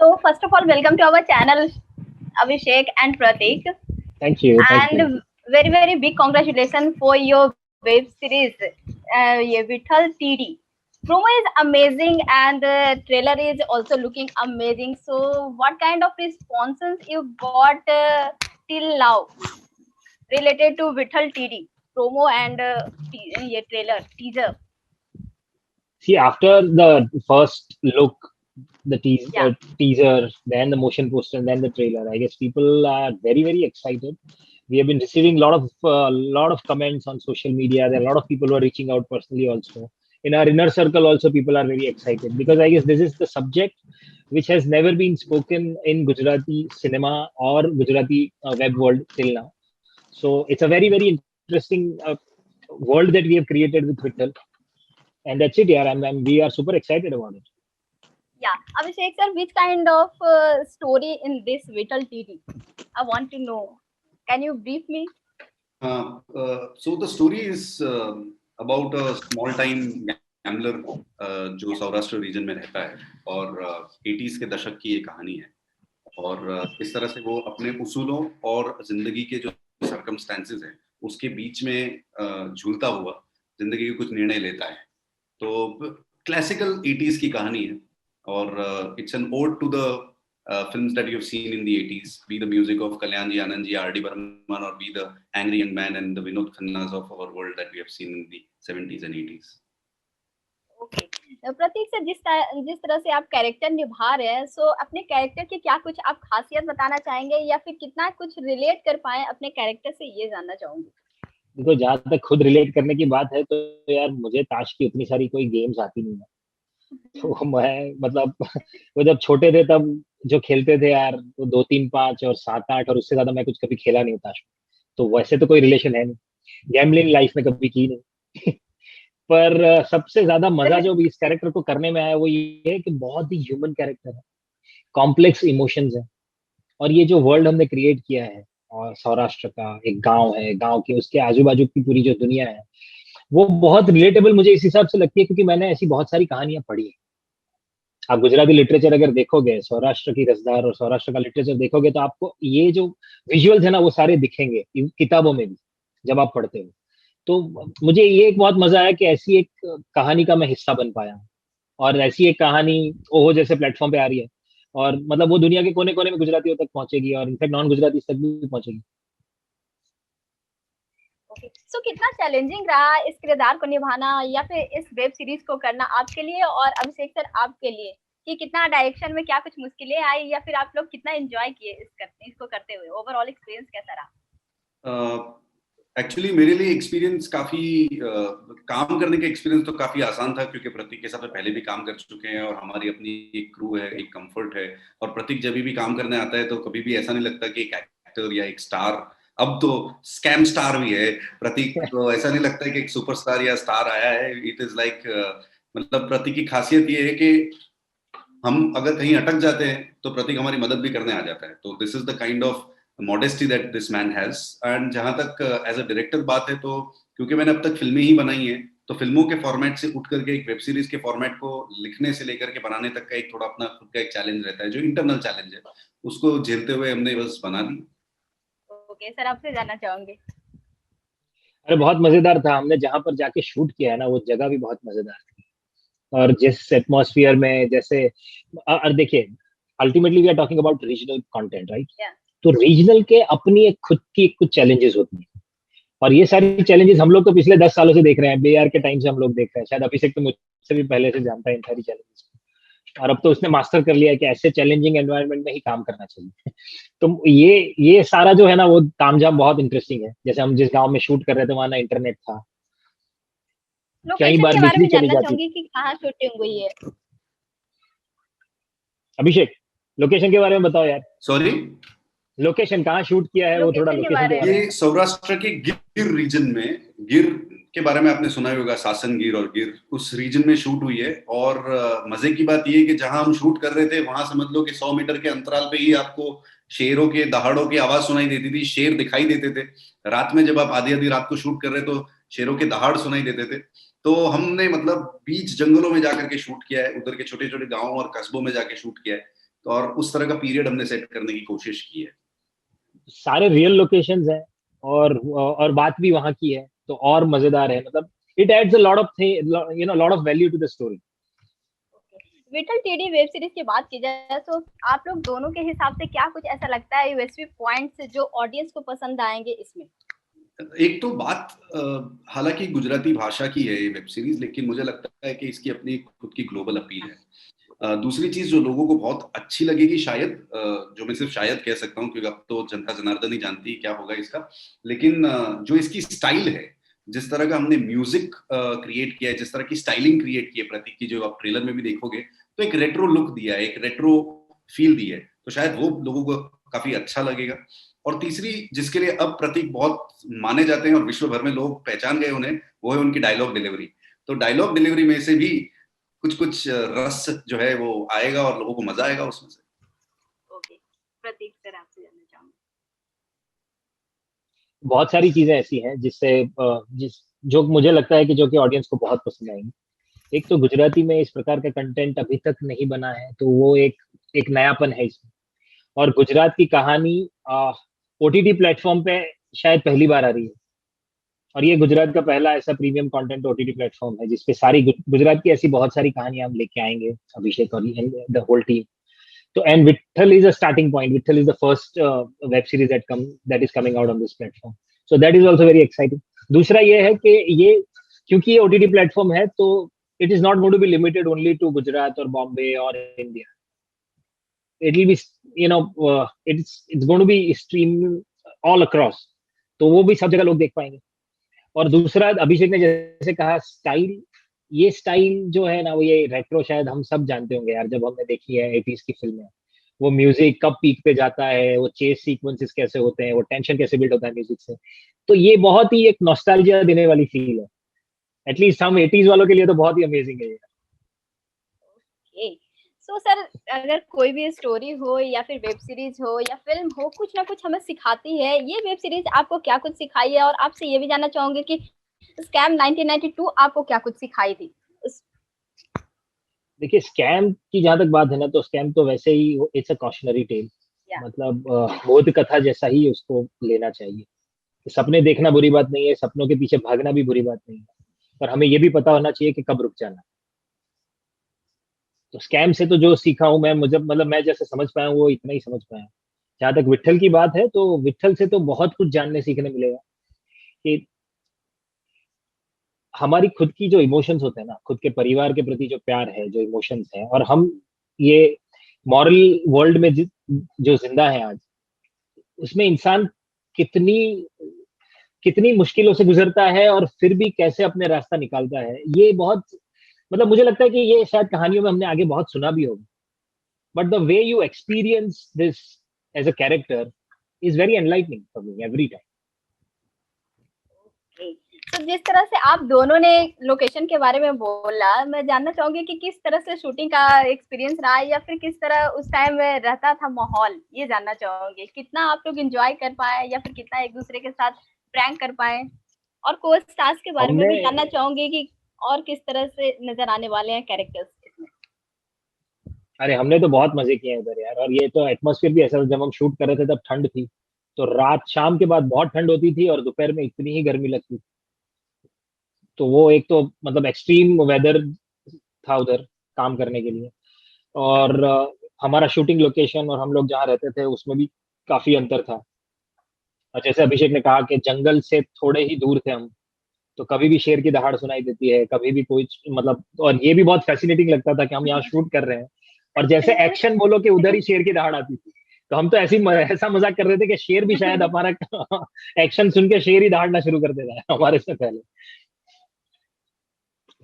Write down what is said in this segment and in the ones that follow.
So first of all, welcome to our channel, Abhishek and Pratik. Thank you. Thank you. And very big congratulations for your web series, ये Vittal TD. Promo is amazing and the trailer is also looking amazing. So what kind of responses you got till now related to Vittal TD promo and ये trailer teaser? See, after the first look, the Yeah. teaser, then the motion poster, and then the trailer, I guess people are very excited. We have been receiving lot of comments on social media. There are a lot of people who are reaching out personally also. In our inner circle also, people are very excited because I guess this is the subject which has never been spoken in Gujarati cinema or Gujarati web world till now. So it's a very interesting world that we have created with Vittal. And that's it, yeah. And we are super excited about it. Yeah, Abhishek sir, which kind of story in this Vittal TD? I want to know. Can you brief me? So the story is about a small time gambler जो Saurashtra reason में रहता है और 80s के दशक की ये कहानी है और इस तरह से वो अपने उसूलों और जिंदगी के जो सर्कमस्टेंसेस हैं उसके बीच में झूलता हुआ जिंदगी के कुछ निर्णय लेता है. तो क्लासिकल 80s की कहानी है और it's an ode to the films that you've seen in the 80s, be the music of Kalyan ji, Anand ji, R.D. Burman, or be the Angry Young Man and the Vinod Khannas of our world that we have seen in the 70s and 80s. Okay. Prateek sir, जिस तरह से आप character निभा रहे हैं, सो अपने character की क्या कुछ आप खासियत बताना चाहेंगे या फिर कितना कुछ रिलेट कर पाए अपने कैरेक्टर से, ये जानना चाहूंगी. देखो, जहाँ तक खुद रिलेट करने की बात है तो यार मुझे ताश की उतनी सारी कोई गेम्स आती नहीं है. तो मैं मतलब वो जब छोटे थे तब जो खेलते थे यार वो 2, 3, 5 और 7, 8 और उससे ज्यादा मैं कुछ कभी खेला नहीं ताश. तो वैसे तो कोई रिलेशन है नहीं, गैम्बलिंग लाइफ में कभी की नहीं. पर सबसे ज्यादा मजा जो इस कैरेक्टर को करने में आया वो ये है कि बहुत ही ह्यूमन कैरेक्टर है, कॉम्प्लेक्स इमोशंस है. और ये जो वर्ल्ड हमने क्रिएट किया है और सौराष्ट्र का एक गांव है, गांव के उसके आजू बाजू की पूरी जो दुनिया है वो बहुत रिलेटेबल मुझे इस हिसाब से लगती है क्योंकि मैंने ऐसी बहुत सारी कहानियां पढ़ी है. आप गुजराती लिटरेचर अगर देखोगे, सौराष्ट्र की रसदार और सौराष्ट्र का लिटरेचर देखोगे तो आपको ये जो विजुअल्स है ना वो सारे दिखेंगे किताबों में भी जब आप पढ़ते हो. तो मुझे ये एक बहुत मजा आया कि ऐसी एक कहानी का मैं हिस्सा बन पाया और ऐसी एक कहानी ओहो जैसे प्लेटफॉर्म पे आ रही है और मतलब वो दुनिया के कोने कोने में गुजरातियों तक पहुंचेगी और इनफैक्ट नॉन गुजराती तक भी पहुंचेगी. सो कितना चैलेंजिंग रहा इस किरदार को निभाना या फिर इस वेब सीरीज को करना आपके लिए और अभिषेक सर आपके लिए, कि कितना डायरेक्शन में क्या कुछ मुश्किलें आई या फिर आप लोग कितना एंजॉय किए इसको करते हुए, ओवरऑल एक्सपीरियंस कैसा रहा? एक्चुअली मेरे लिए एक्सपीरियंस काफी काम करने का एक्सपीरियंस तो काफी आसान था क्योंकि प्रतीक के साथ पहले भी काम कर चुके हैं और हमारी अपनी एक क्रू है, एक कंफर्ट है. और प्रतीक जब भी काम करने आता है तो कभी भी ऐसा नहीं लगता कि एक एक्टर या एक स्टार, अब तो स्कैम स्टार भी है प्रतीक, तो ऐसा नहीं लगता है कि एक सुपरस्टार या स्टार आया है. इट इज लाइक मतलब प्रतीक की खासियत ये है कि हम अगर कहीं अटक जाते हैं तो प्रतीक हमारी मदद भी करने आ जाता है. तो this is the kind of modesty that this man has. And जहां तक एज अ डायरेक्टर बात है तो क्योंकि मैंने अब तक फिल्में ही बनाई हैं तो फिल्मों के फॉर्मेट से उठ करके एक वेब सीरीज के फॉर्मेट को लिखने से लेकर के बनाने तक का एक थोड़ा अपना खुद का एक चैलेंज रहता है, जो इंटरनल चैलेंज है, उसको झेलते हुए हमने बस बना दी. ओके सर, आपसे जानना चाहूंगी. अरे बहुत मजेदार था. हमने जहां पर जाके शूट किया है ना वो जगह भी बहुत मजेदार थी और जिस एटमॉस्फेयर में जैसे और देखिए ultimately we are talking about regional content, right? तो रीजनल के अपनी एक खुद की कुछ चैलेंजेस होती हैं और ये सारी चैलेंजेस हम लोग तो पिछले 10 सालों से देख रहे हैं. बेआर के टाइम से हम लोग देख रहे हैं, शायद अभिषेक तो मुझसे भी पहले से जानता है इन सारी चैलेंजेस को. और अब तो उसने मास्टर कर लिया है कि ऐसे चैलेंजिंग एनवायरनमेंट में ही काम करना चाहिए. तो ये सारा जो है ना वो तामझाम बहुत इंटरेस्टिंग है. जैसे हम जिस गांव में शूट कर रहे थे वहां ना इंटरनेट था, कई बार बिजली चली जाती थी. कि कहाँ शूटिंग हुई है? अभिषेक लोकेशन के बारे में बताओ यार. सॉरी, लोकेशन कहाँ शूट किया है वो थोड़ा लोकेशन के बारे में. ये सौराष्ट्र के गिर रीजन में, गिर के बारे में आपने सुना ही होगा, सासन गिर और गिर, उस रीजन में शूट हुई है. और मजे की बात ये है कि जहां हम शूट कर रहे थे वहां समझ लो कि 100 मीटर के अंतराल पे ही आपको शेरों के दहाड़ों की आवाज सुनाई देती थी, शेर दिखाई देते थे. रात में जब आप आधी रात को शूट कर रहे तो शेरों के दहाड़ सुनाई देते थे. तो हमने मतलब बीच जंगलों में जाकर के शूट किया है, उधर के छोटे छोटे गाँव और कस्बों में जाके शूट किया है. तो और उस तरह का पीरियड हमने सेट करने की कोशिश की है। सारे रियल लोकेशंस हैं और बात भी वहाँ की है, तो और मजेदार है। मतलब it adds a lot of lot of value to the story. Vithal Tidi web series की बात की जाए तो आप लोग दोनों के हिसाब से क्या कुछ ऐसा लगता है यूएसपी पॉइंट्स जो ऑडियंस को पसंद आएंगे इसमें? एक तो बात हालांकि गुजराती भाषा की है ये वेब सीरीज, लेकिन मुझे लगता है कि इसकी अपनी खुद की ग्लोबल अपील है। दूसरी चीज जो लोगों को बहुत अच्छी लगेगी शायद, जो मैं सिर्फ शायद कह सकता हूँ क्योंकि अब तो जनता जनार्दन ही जानती है क्या होगा इसका, लेकिन जो इसकी स्टाइल है, जिस तरह का हमने म्यूजिक क्रिएट किया है, जिस तरह की स्टाइलिंग क्रिएट की है प्रतीक की, जो आप ट्रेलर में भी देखोगे, तो एक रेट्रो लुक दिया है, एक रेट्रो फील दी है, तो शायद वो लोगों को काफी अच्छा लगेगा। और तीसरी जिसके लिए अब प्रतीक बहुत माने जाते हैं और विश्व भर में लोग पहचान गए उन्हें, वो है उनकी डायलॉग डिलीवरी। तो डायलॉग डिलीवरी में से भी कुछ कुछ रस जो है वो आएगा और लोगों को मजा आएगा उसमें से। ओके, प्रतीक सर आपसे जानना चाहूंगी। बहुत सारी चीजें ऐसी हैं जो मुझे लगता है कि जो कि ऑडियंस को बहुत पसंद आएंगी। एक तो गुजराती में इस प्रकार का कंटेंट अभी तक नहीं बना है, तो वो एक नयापन है इसमें। और गुजरात की कहानी ओटीटी प्लेटफॉर्म पे शायद पहली बार आ रही है, और ये गुजरात का पहला ऐसा प्रीमियम कंटेंट ओटीटी प्लेटफॉर्म है जिसपे सारी गुजरात की ऐसी बहुत सारी कहानियां हम लेके आएंगे, अभिषेक और द होल टीम। तो and Vithal is a starting point. Vithal is the first web series that is coming out on this platform, so that is also very exciting. दूसरा ये है कि ये क्योंकि ये ओटीटी प्लेटफॉर्म है, तो it is not going to be limited only to Gujarat और बॉम्बे और India. It will be it's going to be stream all across, तो वो भी सब जगह लोग देख पाएंगे। और दूसरा, अभिषेक ने जैसे कहा स्टाइल, ये स्टाइल जो है ना, वो ये रेट्रो शायद हम सब जानते होंगे यार, जब हमने देखी है 80s की फिल्में। वो म्यूजिक कब पीक पे जाता है, वो चेस सीक्वेंसेस कैसे होते हैं, वो टेंशन कैसे बिल्ड होता है म्यूजिक से, तो ये बहुत ही एक नॉस्टैल्जिया देने वाली फील है। एटलीस्ट हम 80s वालों के लिए तो बहुत ही अमेजिंग है ये। ओके, सो सर अगर कोई भी स्टोरी हो या फिर वेब सीरीज हो या फिल्म हो, कुछ ना कुछ हमें सिखाती है, ये वेब सीरीज आपको क्या कुछ सिखाई है? और आपसे ये भी जानना चाहूंगी कि स्कैम 1992 आपको क्या कुछ सिखाई थी? देखिए, स्कैम की जहां तक बात है ना, तो स्कैम तो वैसे ही इट्स अ कॉशनरी टेल। या मतलब बोध कथा जैसा ही उसको लेना चाहिए। सपने देखना बुरी बात नहीं है, सपनों के पीछे भागना भी बुरी बात नहीं है, पर हमें ये भी पता होना चाहिए कि कब रुक जाना। तो स्कैम से तो जो सीखा हूं मैं, मुझे मतलब मैं जैसे समझ पाया हूं वो इतना ही समझ पाया हूं। जहां तक विट्ठल की बात है, तो विट्ठल से तो बहुत कुछ जानने सीखने मिलेगा कि हमारी खुद की जो इमोशंस होते हैं ना, खुद के परिवार के प्रति जो प्यार है, जो इमोशंस है, और हम ये मॉरल वर्ल्ड में जो जिंदा है आज, उसमें इंसान कितनी कितनी मुश्किलों से गुजरता है और फिर भी कैसे अपने रास्ता निकालता है, ये बहुत, मतलब मुझे लगता है कि ये शायद कहानियों में हमने आगे बहुत सुना भी होगा, but the way you experience this as a character is very enlightening for me every time. तो जिस तरह से आप दोनों ने लोकेशन के बारे में बोला, मैं जानना चाहूंगी कि किस तरह से शूटिंग का एक्सपीरियंस रहा या फिर किस तरह उस टाइम में रहता था माहौल, ये जानना चाहूंगी। कितना आप लोग एंजॉय कर पाए या फिर कितना एक दूसरे के साथ प्रैंक कर पाए? और को स्टार्स के बारे में हमने भी जानना चाहूंगी कि और किस तरह से नजर आने वाले हैं कैरेक्टर्स इसमें। अरे हमने तो बहुत मजे किए हैं उधर यार, और ये तो एटमोसफियर भी ऐसा था, जब हम शूट कर रहे थे तब ठंड थी, तो रात शाम के बाद बहुत ठंड होती थी और दोपहर में इतनी ही गर्मी लगती थी। तो वो एक तो मतलब एक्सट्रीम वेदर था उधर काम करने के लिए। और हमारा शूटिंग लोकेशन और हम लोग जहाँ रहते थे उसमें भी काफी अंतर था। और जैसे अभिषेक ने कहा कि जंगल से थोड़े ही दूर थे हम, तो कभी भी शेर की दहाड़ सुनाई देती है, कभी भी कोई मतलब, और ये भी बहुत फैसिनेटिंग लगता था कि हम यहाँ शूट कर रहे हैं और जैसे एक्शन बोलो कि उधर ही शेर की दहाड़ आती थी। तो हम तो ऐसा मजाक कर रहे थे कि शेर भी शायद हमारा एक्शन सुन के शेर ही दहाड़ना शुरू कर देता है हमारे से पहले।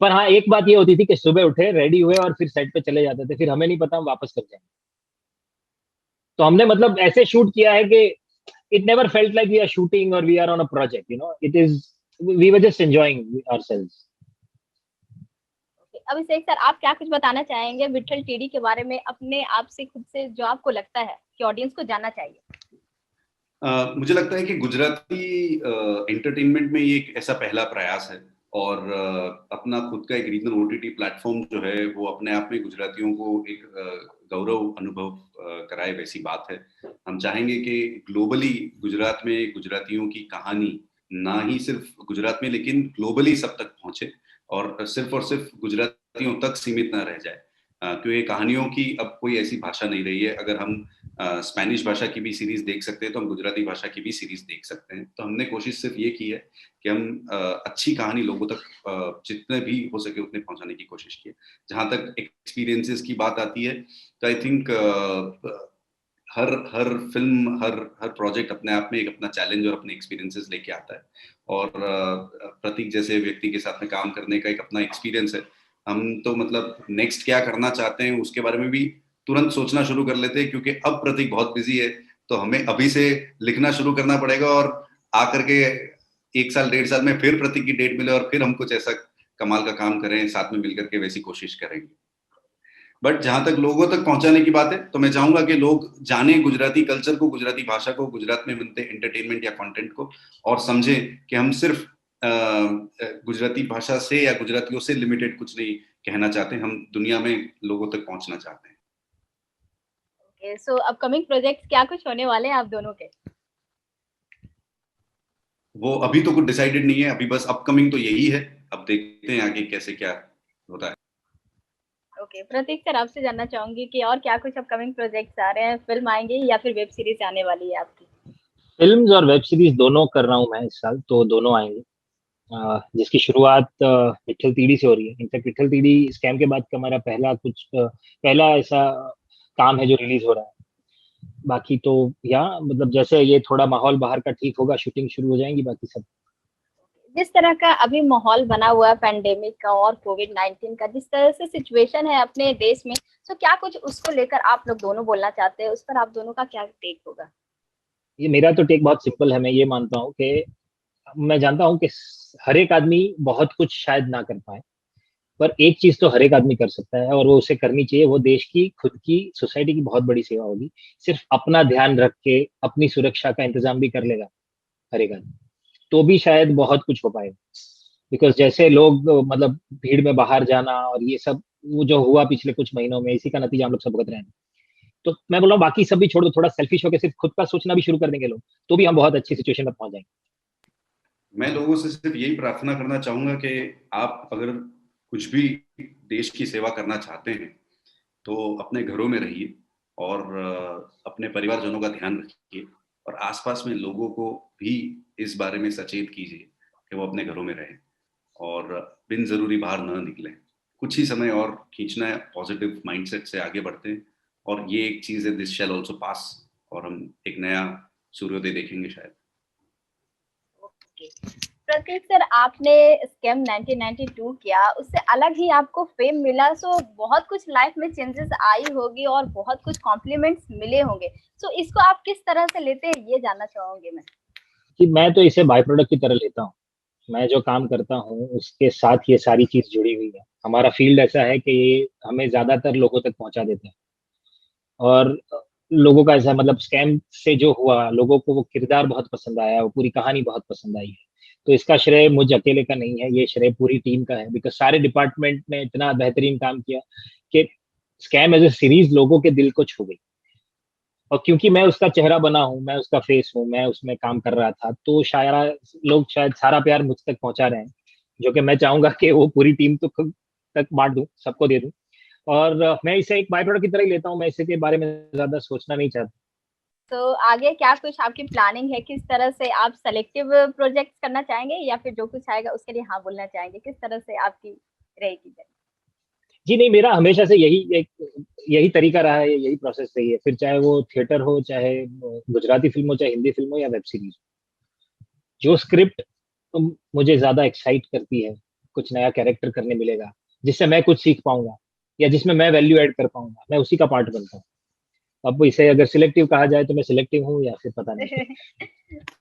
पर हाँ, एक बात ये होती थी कि सुबह उठे, रेडी हुए और फिर सेट पे चले जाते थे, फिर हमें नहीं पता हम वापस कब जाएंगे। तो हमने मतलब ऐसे शूट किया है कि it never felt like we are shooting or we are on a project, it is, we were just enjoying ourselves. Abhishek sir, आप क्या कुछ बताना चाहेंगे विठल टीडी के बारे में, अपने आप से खुद से, जो आपको लगता है कि ऑडियंस को जानना चाहिए? मुझे लगता है कि गुजराती एंटरटेनमेंट में ये एक ऐसा पहला प्रयास है, और अपना खुद का एक रीजनल ओटीटी प्लेटफॉर्म जो है वो अपने आप में गुजरातियों को एक गौरव अनुभव कराए वैसी बात है। हम चाहेंगे कि ग्लोबली गुजरात में गुजरातियों की कहानी ना ही सिर्फ गुजरात में लेकिन ग्लोबली सब तक पहुंचे और सिर्फ गुजरातियों तक सीमित ना रह जाए, क्योंकि कहानियों की अब कोई ऐसी भाषा नहीं रही है। अगर हम स्पेनिश भाषा की भी सीरीज देख सकते हैं तो हम गुजराती भाषा की भी सीरीज देख सकते हैं। तो हमने कोशिश सिर्फ ये की है कि हम अच्छी कहानी लोगों तक जितने भी हो सके उतने पहुंचाने की कोशिश की है। जहां तक एक्सपीरियंसेस की बात आती है तो I think her her film her project अपने आप में एक अपना चैलेंज और अपने एक्सपीरियंसेस लेके आता है। और प्रतीक जैसे व्यक्ति के साथ में काम करने का एक अपना एक्सपीरियंस है। हम तो मतलब नेक्स्ट क्या करना चाहते हैं उसके बारे में भी तुरंत सोचना शुरू कर लेते हैं, क्योंकि अब प्रतीक बहुत बिजी है तो हमें अभी से लिखना शुरू करना पड़ेगा और आकर के 1 साल 1.5 साल में फिर प्रतीक की डेट मिले और फिर हम कुछ ऐसा कमाल का काम करें साथ में मिलकर के, वैसी कोशिश करेंगे। बट जहां तक लोगों तक पहुंचाने की बात है तो मैं चाहूंगा कि लोग जाने गुजराती कल्चर को, गुजराती भाषा को, गुजरात में बनते एंटरटेनमेंट या कंटेंट को, और समझें कि हम सिर्फ गुजराती भाषा से या गुजरातियों से लिमिटेड कुछ नहीं कहना चाहते, हम दुनिया में लोगों तक पहुंचना चाहते हैं। ओके, सो अपकमिंग प्रोजेक्ट्स क्या कुछ होने वाले हैं आप दोनों के? वो अभी तो कुछ डिसाइडेड नहीं है, अभी बस अपकमिंग तो यही है, अब देखते हैं आगे कैसे क्या होता है। ओके, प्रतीक सर आपसे जानना चाहूंगी कि और क्या कुछ अपकमिंग प्रोजेक्ट्स आ रहे हैं, फिल्म आएंगे या फिर वेब सीरीज आने वाली है आपकी? फिल्म्स और वेब सीरीज दोनों कर रहा हूँ मैं इस साल, तो दोनों आएंगे। जिसकी शुरुआत विट्ठल तीड़ी से हो रही है। इनफैक्ट विट्ठल तीड़ी स्कैम के बाद का हमारा पहला ऐसा काम है जो रिलीज हो रहा है। बाकी तो या मतलब जैसे ये थोड़ा माहौल बाहर का ठीक होगा, शूटिंग शुरू हो जाएंगी, बाकी सब। जिस तरह का अभी माहौल बना हुआ है पेंडेमिक का और कोविड-19 का, जिस तरह से सिचुएशन है अपने देश में, तो क्या कुछ उसको लेकर आप लोग दोनों बोलना चाहते हैं? उस पर आप दोनों का क्या टेक होगा? ये मेरा तो टेक बहुत सिंपल है। मैं ये मानता हूँ कि मैं जानता हूँ कि हर एक आदमी बहुत कुछ शायद ना कर पाए, पर एक चीज तो हर एक आदमी कर सकता है और वो उसे करनी चाहिए। वो देश की, खुद की, सोसाइटी की बहुत बड़ी सेवा होगी। सिर्फ अपना ध्यान रख के अपनी सुरक्षा का इंतजाम भी कर लेगा हर एक आदमी, तो भी शायद बहुत कुछ हो पाएगा। बिकॉज जैसे लोग मतलब भीड़ में बाहर जाना और ये सब, वो जो हुआ पिछले कुछ महीनों में, इसी का नतीजा हम लोग सब भुगत रहे हैं। तो मैं बोल रहा हूँ बाकी सब भी छोड़ दो, थोड़ा सेल्फिश होकर सिर्फ खुद का सोचना भी शुरू कर देंगे लोग, तो भी हम बहुत अच्छी सिचुएशन में पहुंच जाएंगे। मैं लोगों से सिर्फ यही प्रार्थना करना चाहूंगा कि आप अगर कुछ भी देश की सेवा करना चाहते हैं तो अपने घरों में रहिए और अपने परिवारजनों का ध्यान रखिए और आसपास में लोगों को भी इस बारे में सचेत कीजिए कि वो अपने घरों में रहें और बिन जरूरी बाहर न निकलें। कुछ ही समय और खींचना है, पॉजिटिव माइंडसेट से आगे बढ़ते हैं और ये एक चीज है, दिस शैल ऑल्सो पास, और हम एक नया सूर्योदय देखेंगे शायद। ओके, प्रतीक सर आपने स्कैम 1992 किया, उससे अलग ही आपको फेम मिला, सो बहुत कुछ लाइफ में चेंजेस आई होगी और बहुत कुछ कॉम्प्लीमेंट्स मिले होंगे, सो इसको आप किस तरह से लेते हैं ये जानना चाहूंगी मैं। कि मैं तो इसे बाय प्रोडक्ट की तरह लेता हूँ। मैं जो काम करता हूँ उसके साथ ये सारी चीज जुड़ी हुई है। हमारा फील्ड ऐसा है कि ये हमें ज्यादातर लोगों तक पहुंचा देते हैं। और लोगों का ऐसा मतलब स्कैम से जो हुआ, लोगों को वो किरदार बहुत पसंद आया, वो पूरी कहानी बहुत पसंद आई है। तो इसका श्रेय मुझ अकेले का नहीं है, ये श्रेय पूरी टीम का है। बिकॉज सारे डिपार्टमेंट ने इतना बेहतरीन काम किया कि स्कैम एज ए सीरीज लोगों के दिल को छू गई। और क्योंकि मैं उसका चेहरा बना हूँ, मैं उसका फेस हूँ, मैं उसमें काम कर रहा था, तो शायद लोग शायद सारा प्यार मुझ तक पहुंचा रहे हैं, जो कि मैं चाहूंगा कि वो पूरी टीम तो खुद तक बांट दूं, सबको दे दूं। और मैं इसे एक बाय प्रोडक्ट की तरह ही लेता हूँ। मैं इसे के बारे में ज्यादा सोचना नहीं चाहता। तो आगे क्या कुछ आपकी प्लानिंग है, किस तरह से आप सेलेक्टिव प्रोजेक्ट्स करना चाहेंगे या फिर जो कुछ आएगा उसके लिए हाँ बोलना चाहेंगे, किस तरह से आपकी रहेगी? जी नहीं, मेरा हमेशा से यही तरीका रहा है, यही प्रोसेस रही है। फिर चाहे वो थिएटर हो, चाहे गुजराती फिल्म हो, चाहे हिंदी फिल्म हो या वेब सीरीज, जो स्क्रिप्ट मुझे ज्यादा एक्साइट करती है, कुछ नया कैरेक्टर करने मिलेगा जिससे मैं कुछ सीख पाऊंगा या जिसमें मैं वैल्यू ऐड कर पाऊंगा, मैं उसी का पार्ट बनता हूँ। अब इसे अगर सिलेक्टिव कहा जाए तो मैं सिलेक्टिव हूँ या फिर पता नहीं।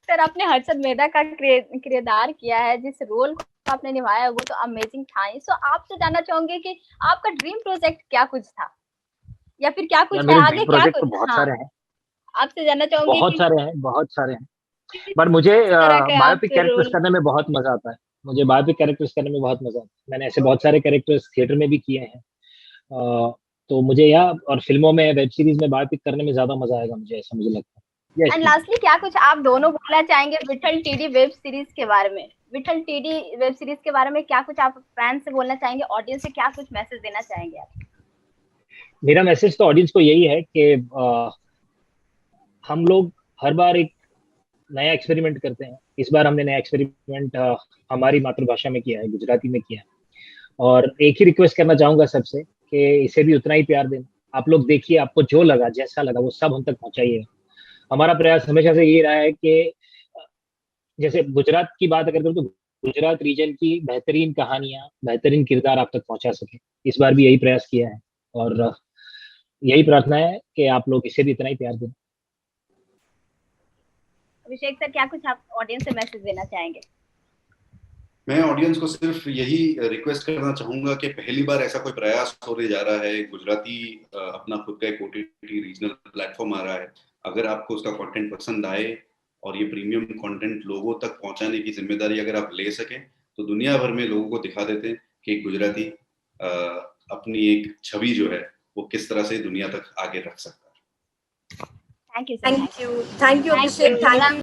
सर आपने हर्षद मेहता का किरदार किया है, जिस रोल को आपने निभाया वो तो अमेजिंग था ही। सो आपसे जानना चाहूंगे कि आपका ड्रीम प्रोजेक्ट क्या कुछ था या फिर क्या यार कुछ है मेरे ड्रीम आगे, क्या प्रोजेक्ट तो कुछ? बहुत हाँ, सारे हैं। आपसे जानना चाहूंगी बहुत कि सारे हैं, बहुत सारे हैं। किस पर मुझे तरह का आप बायोपिक कैरेक्टर्स रोल? करने में बहुत मजा आता है। मुझे बायोपिक कैरेक्टर्स करने में बहुत मजा आता है। मैंने ऐसे बहुत सारे कैरेक्टर्स थिएटर में भी किए हैं। तो मुझे यह और फिल्मों में वेब सीरीज में बायोपिक करने में ज्यादा मजा आएगा मुझे, ऐसा मुझे लगता है। Yes, एंड लास्टली क्या कुछ आप दोनों बोलना चाहेंगे विठल टीडी वेब सीरीज के बारे में? विठल टीडी वेब सीरीज के बारे में क्या कुछ आप फैंस से बोलना चाहेंगे, ऑडियंस से क्या कुछ मैसेज देना चाहेंगे आप? मेरा मैसेज तो ऑडियंस को यही है कि हम लोग हर बार एक नया एक्सपेरिमेंट करते हैं। इस बार हमने नया एक्सपेरिमेंट हमारी मातृभाषा में किया है, गुजराती में किया है। और एक ही रिक्वेस्ट करना चाहूंगा सबसे कि इसे भी उतना ही प्यार दें। आप लोग देखिए, आपको जो लगा, जैसा लगा, वो सब हम तक पहुंचाइए। हमारा प्रयास हमेशा से ये रहा है कि जैसे गुजरात की बात अगर करूँ तो गुजरात रीजन की बेहतरीन कहानियां, बेहतरीन किरदार आप तक पहुंचा सके। इस बार भी यही प्रयास किया है और यही प्रार्थना है कि आप लोग इसे भी इतना ही प्यार दें। अभिषेक सर, क्या कुछ आप ऑडियंस से मैसेज देना चाहेंगे? मैं ऑडियंस को सिर्फ यही रिक्वेस्ट करना चाहूंगा कि पहली बार ऐसा कोई प्रयास होने जा रहा है, गुजराती अपना खुद का एक ओटीटी रीजनल प्लेटफॉर्म आ रहा है। अगर आपको उसका कंटेंट पसंद आए और ये प्रीमियम कंटेंट लोगों तक पहुंचाने की जिम्मेदारी अगर आप ले सकें, तो दुनिया भर में लोगों को दिखा देते हैं कि एक गुजराती अपनी एक छवि जो है वो किस तरह से दुनिया तक आगे रख सकता है। Thank you sir. Thank you, Abhishek, thank you.